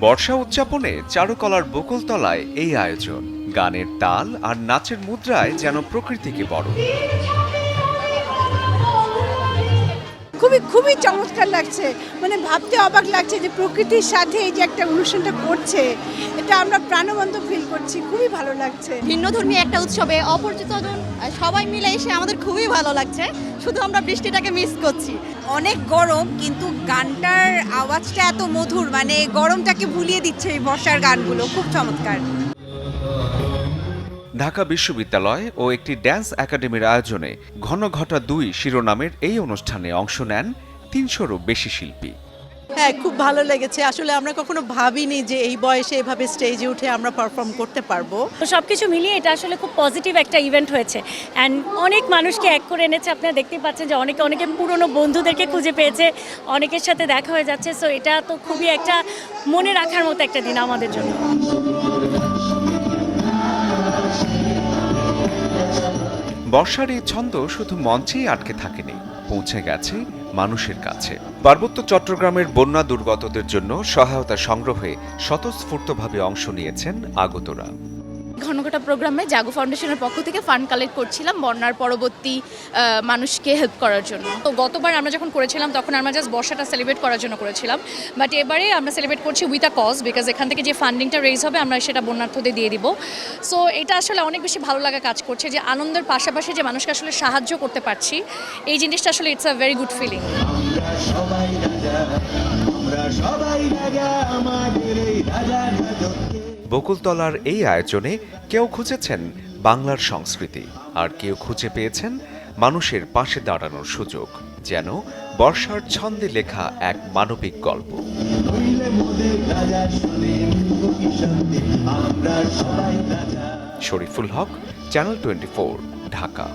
বর্ষা উদযাপনে চারুকলার বকুলতলায় এই আয়োজন। গানের তাল আর নাচের মুদ্রায় যেন প্রকৃতিকে বরণ। খুবই খুবই চমৎকার লাগছে, মানে ভাবতে অবাক লাগছে যে প্রকৃতির সাথে এই যে একটা অনুষ্ঠানটা করছে, এটা আমরা প্রাণবন্ত ফিল করছি, খুবই ভালো লাগছে। ভিন্নধর্মী একটা উৎসবে অপরিচিতজন সবাই মিলে এসে আমাদের খুবই ভালো লাগছে, শুধু আমরা বৃষ্টিটাকে মিস করছি। অনেক গরম, কিন্তু গানটার আওয়াজটা এত মধুর, মানে গরমটাকে ভুলিয়ে দিচ্ছে এই বর্ষার গানগুলো, খুব চমৎকার। ঢাকা বিশ্ববিদ্যালয় ও একটি ড্যান্স একাডেমির আয়োজনে ঘনঘটা ২ শিরোনামের এই অনুষ্ঠানে অংশ নেন ৩০০-রও বেশি শিল্পী। হ্যাঁ, খুব ভালো লেগেছে। আসলে আমরা কখনো ভাবিনি যে এই বয়সে এভাবে স্টেজে উঠে আমরা পারফর্ম করতে পারবো। তো সব কিছু মিলিয়ে এটা আসলে খুব পজিটিভ একটা ইভেন্ট হয়েছে অ্যান্ড অনেক মানুষকে এক করে এনেছে। আপনারা দেখতেই পাচ্ছেন যে অনেকে পুরনো বন্ধুদেরকে খুঁজে পেয়েছে, অনেকের সাথে দেখা হয়ে যাচ্ছে। সো এটা তো খুবই একটা মনে রাখার মতো একটা দিন আমাদের জন্য। বর্ষার এই ছন্দ শুধু মঞ্চেই আটকে থাকেনি, পৌঁছে গেছে মানুষের কাছে। পার্বত্য চট্টগ্রামের বন্যা দুর্গতদের জন্য সহায়তা সংগ্রহে স্বতঃস্ফূর্তভাবে অংশ নিয়েছেন আগতরা। ঘনঘটা প্রোগ্রামে জাগো ফাউন্ডেশনের পক্ষ থেকে ফান্ড কালেক্ট করছিলাম বন্যার পরবর্তী মানুষকে হেল্প করার জন্য। তো গতবার আমরা যখন করেছিলাম তখন আমরা জাস্ট বর্ষাটা সেলিব্রেট করার জন্য করেছিলাম, বাট এবারে আমরা সেলিব্রেট করছি উইথ আ কজ, বিকজ এখান থেকে যে ফান্ডিংটা রেজ হবে আমরা সেটা বন্যার্থদের দিয়ে দিব। সো এটা আসলে অনেক বেশি ভালো লাগা কাজ করছে যে আনন্দের পাশাপাশি যে মানুষকে আসলে সাহায্য করতে পারছি, এই জিনিসটা আসলে it's a very good feeling. বকুলতলার এই আয়োজনে কেউ খুঁজেছেন বাংলার সংস্কৃতি, আর কেউ খুঁজে পেয়েছেন মানুষের পাশে দাঁড়ানোর সুযোগ, যেন বর্ষার ছন্দে লেখা এক মানবিক গল্প। শরীফুল হক, চ্যানেল 24, ঢাকা।